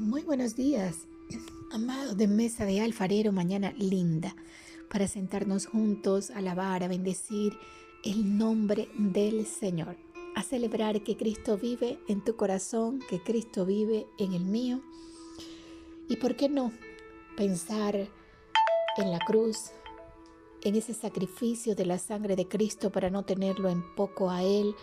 Muy buenos días, amados de Mesa de Alfarero, mañana linda, para sentarnos juntos, a alabar, a bendecir el nombre del Señor, a celebrar que Cristo vive en tu corazón, que Cristo vive en el mío. Y por qué no pensar en la cruz, en ese sacrificio de la sangre de Cristo para no tenerlo en poco a Él,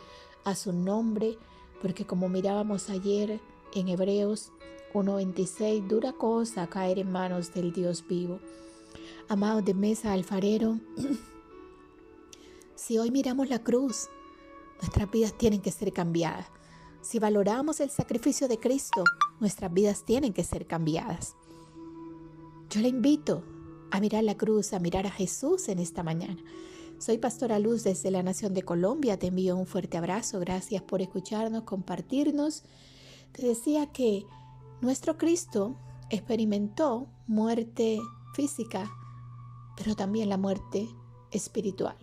a su nombre, porque como mirábamos ayer en Hebreos 1:26, dura cosa caer en manos del Dios vivo. Amados de Mesa Alfarero, si hoy miramos la cruz, nuestras vidas tienen que ser cambiadas. Si valoramos el sacrificio de Cristo, nuestras vidas tienen que ser cambiadas. Yo le invito a mirar la cruz, a mirar a Jesús en esta mañana. Soy Pastora Luz desde la Nación de Colombia. Te envío un fuerte abrazo. Gracias por escucharnos, compartirnos. Te decía que nuestro Cristo experimentó muerte física, pero también la muerte espiritual.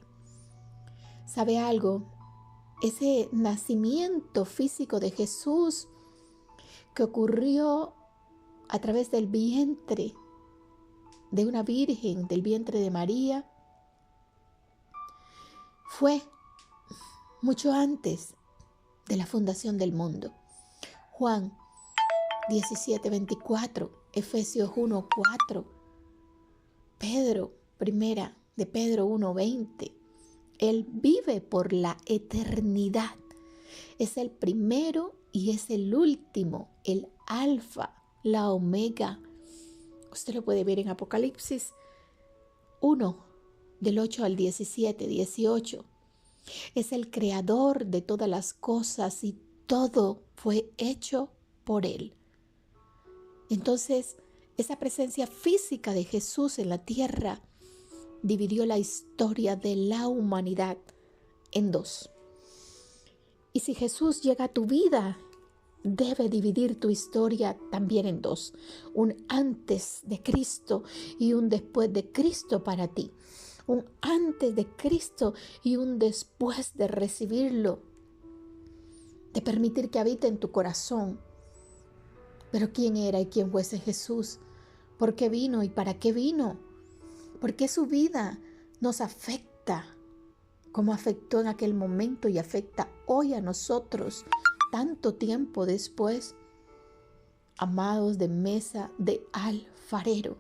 ¿Sabe algo? Ese nacimiento físico de Jesús que ocurrió a través del vientre de una virgen, del vientre de María, fue mucho antes de la fundación del mundo. Juan 17:24, Efesios 1:4, Primera de Pedro 1:20. Él vive por la eternidad. Es el primero y es el último, el alfa, la omega. Usted lo puede ver en Apocalipsis 1, del 8 al 17, 18. Es el creador de todas las cosas y todo fue hecho por Él. Entonces, esa presencia física de Jesús en la tierra dividió la historia de la humanidad en dos. Y si Jesús llega a tu vida, debe dividir tu historia también en dos. Un antes de Cristo y un después de Cristo para ti. Un antes de Cristo y un después de recibirlo. De permitir que habite en tu corazón. Pero ¿quién era y quién fue ese Jesús? ¿Por qué vino y para qué vino? ¿Por qué su vida nos afecta como afectó en aquel momento y afecta hoy a nosotros tanto tiempo después? Amados de Mesa de Alfarero,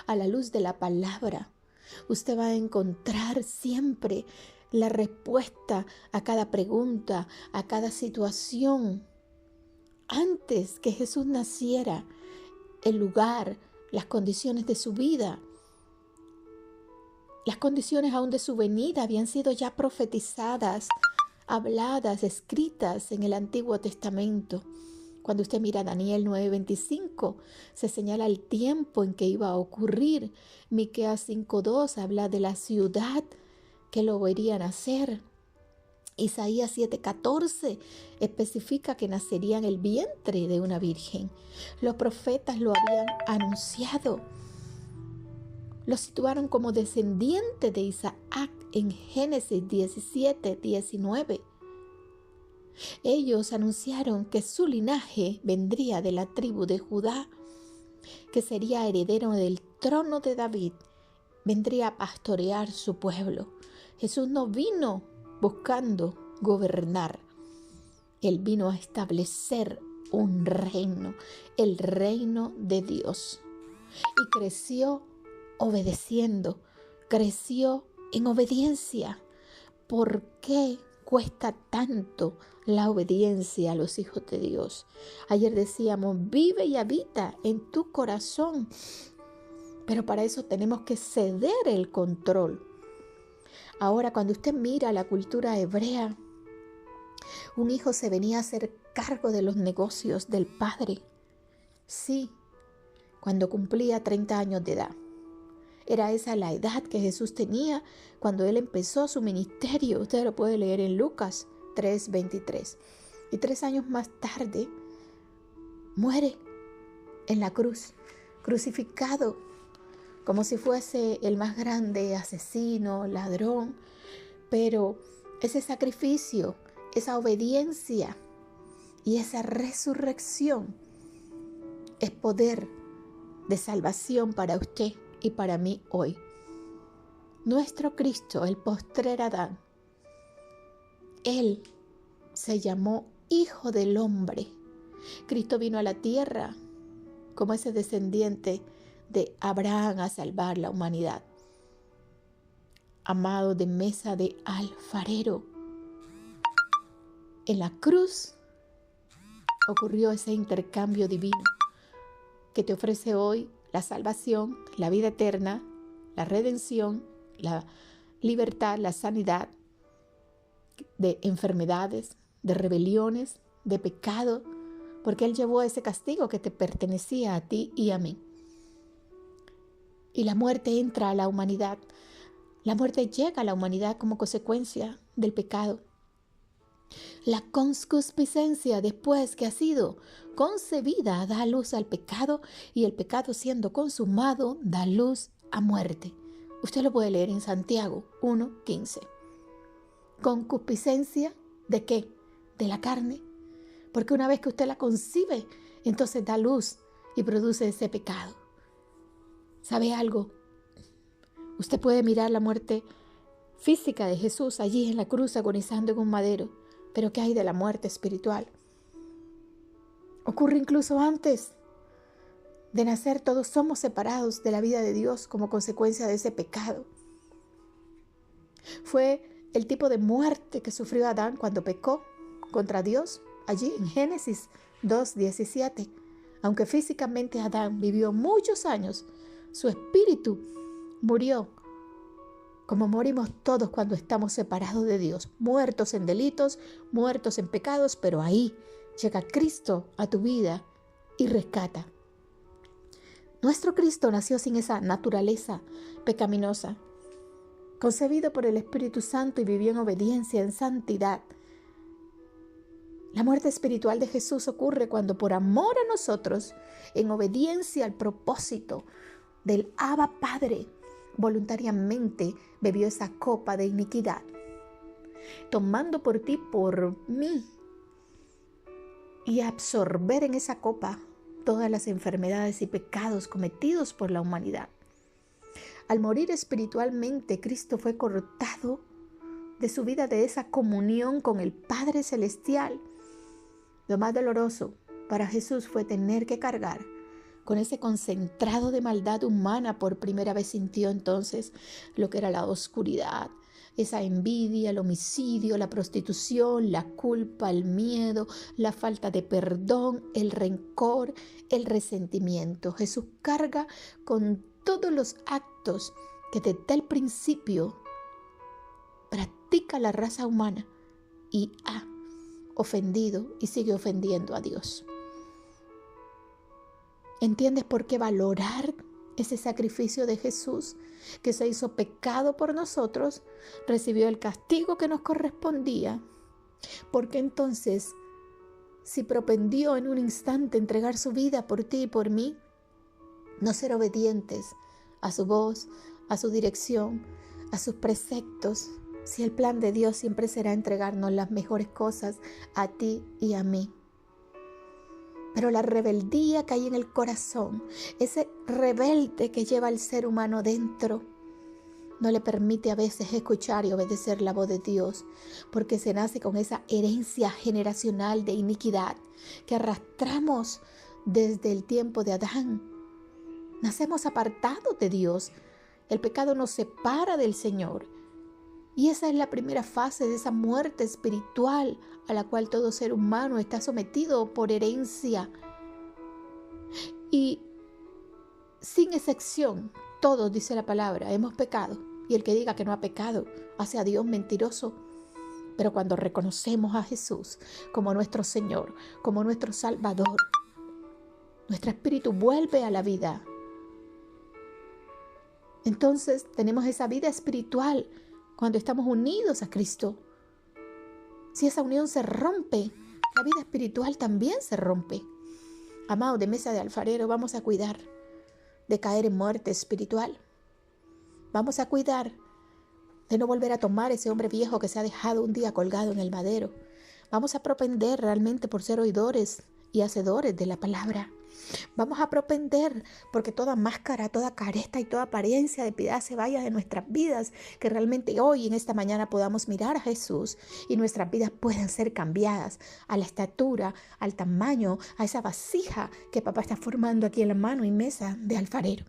a la luz de la palabra, usted va a encontrar siempre la respuesta a cada pregunta, a cada situación. Antes que Jesús naciera, el lugar, las condiciones de su vida, las condiciones aún de su venida habían sido ya profetizadas, habladas, escritas en el Antiguo Testamento. Cuando usted mira Daniel 9:25, se señala el tiempo en que iba a ocurrir. Miqueas 5:2 habla de la ciudad que lo vería nacer. Isaías 7:14 especifica que nacería en el vientre de una virgen. Los profetas lo habían anunciado. Lo situaron como descendiente de Isaac en Génesis 17:19. Ellos anunciaron que su linaje vendría de la tribu de Judá, que sería heredero del trono de David, vendría a pastorear su pueblo. Jesús no vino buscando gobernar. Él vino a establecer un reino, el reino de Dios. Y creció obedeciendo, creció en obediencia. ¿Por qué cuesta tanto la obediencia a los hijos de Dios? Ayer decíamos, vive y habita en tu corazón. Pero para eso tenemos que ceder el control. Ahora, cuando usted mira la cultura hebrea, un hijo se venía a hacer cargo de los negocios del padre. Sí, cuando cumplía 30 años de edad. Era esa la edad que Jesús tenía cuando Él empezó su ministerio. Usted lo puede leer en Lucas 3:23. Y 3 años más tarde, muere en la cruz, crucificado, como si fuese el más grande asesino, ladrón. Pero ese sacrificio, esa obediencia y esa resurrección es poder de salvación para usted y para mí hoy. Nuestro Cristo, el postrer Adán, Él se llamó Hijo del Hombre. Cristo vino a la tierra como ese descendiente de Abraham a salvar la humanidad. Amado, de mesa de alfarero. En la cruz ocurrió ese intercambio divino que te ofrece hoy la salvación, la vida eterna, la redención, la libertad, la sanidad de enfermedades, de rebeliones, de pecado, porque Él llevó ese castigo que te pertenecía a ti y a mí. Y la muerte entra a la humanidad. La muerte llega a la humanidad como consecuencia del pecado. La concupiscencia, después que ha sido concebida, da luz al pecado, y el pecado, siendo consumado, da luz a muerte. Usted lo puede leer en Santiago 1:15. ¿Concupiscencia de qué? De la carne. Porque una vez que usted la concibe, entonces da luz y produce ese pecado. ¿Sabe algo? Usted puede mirar la muerte física de Jesús allí en la cruz agonizando en un madero. Pero ¿qué hay de la muerte espiritual? Ocurre incluso antes de nacer. Todos somos separados de la vida de Dios como consecuencia de ese pecado. Fue el tipo de muerte que sufrió Adán cuando pecó contra Dios, allí en Génesis 2:17. Aunque físicamente Adán vivió muchos años, su espíritu murió, como morimos todos cuando estamos separados de Dios, muertos en delitos, muertos en pecados, pero ahí llega Cristo a tu vida y rescata. Nuestro Cristo nació sin esa naturaleza pecaminosa, concebido por el Espíritu Santo, y vivió en obediencia, en santidad. La muerte espiritual de Jesús ocurre cuando, por amor a nosotros, en obediencia al propósito del Abba Padre, voluntariamente bebió esa copa de iniquidad, tomando por ti, por mí, y absorber en esa copa todas las enfermedades y pecados cometidos por la humanidad. Al morir espiritualmente, Cristo fue cortado de su vida, de esa comunión con el Padre Celestial. Lo más doloroso para Jesús fue tener que cargar con ese concentrado de maldad humana. Por primera vez sintió entonces lo que era la oscuridad, esa envidia, el homicidio, la prostitución, la culpa, el miedo, la falta de perdón, el rencor, el resentimiento. Jesús carga con todos los actos que desde el principio practica la raza humana y ha ofendido y sigue ofendiendo a Dios. ¿Entiendes por qué valorar ese sacrificio de Jesús, que se hizo pecado por nosotros, recibió el castigo que nos correspondía? Porque entonces, si propendió en un instante entregar su vida por ti y por mí, no ser obedientes a su voz, a su dirección, a sus preceptos, si el plan de Dios siempre será entregarnos las mejores cosas a ti y a mí. Pero la rebeldía que hay en el corazón, ese rebelde que lleva al ser humano dentro, no le permite a veces escuchar y obedecer la voz de Dios, porque se nace con esa herencia generacional de iniquidad que arrastramos desde el tiempo de Adán. Nacemos apartados de Dios. El pecado nos separa del Señor. Y esa es la primera fase de esa muerte espiritual a la cual todo ser humano está sometido por herencia. Y sin excepción, todos, dice la palabra, hemos pecado. Y el que diga que no ha pecado hace a Dios mentiroso. Pero cuando reconocemos a Jesús como nuestro Señor, como nuestro Salvador, nuestro espíritu vuelve a la vida. Entonces tenemos esa vida espiritual cuando estamos unidos a Cristo. Si esa unión se rompe, la vida espiritual también se rompe. Amado de mesa de alfarero, vamos a cuidar de caer en muerte espiritual. Vamos a cuidar de no volver a tomar ese hombre viejo que se ha dejado un día colgado en el madero. Vamos a propender realmente por ser oidores y hacedores de la palabra. Vamos a propender porque toda máscara, toda careta y toda apariencia de piedad se vaya de nuestras vidas, que realmente hoy en esta mañana podamos mirar a Jesús y nuestras vidas puedan ser cambiadas a la estatura, al tamaño, a esa vasija que papá está formando aquí en la mano y mesa de alfarero.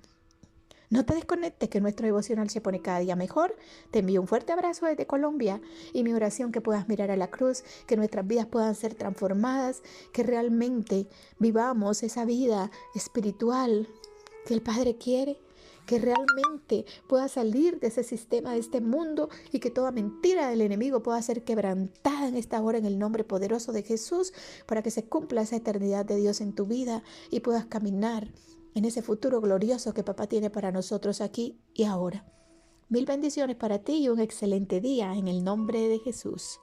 No te desconectes, que nuestro devocional se pone cada día mejor. Te envío un fuerte abrazo desde Colombia y mi oración que puedas mirar a la cruz, que nuestras vidas puedan ser transformadas, que realmente vivamos esa vida espiritual que el Padre quiere, que realmente pueda salir de ese sistema, de este mundo, y que toda mentira del enemigo pueda ser quebrantada en esta hora en el nombre poderoso de Jesús, para que se cumpla esa eternidad de Dios en tu vida y puedas caminar en ese futuro glorioso que papá tiene para nosotros aquí y ahora. Mil bendiciones para ti y un excelente día en el nombre de Jesús.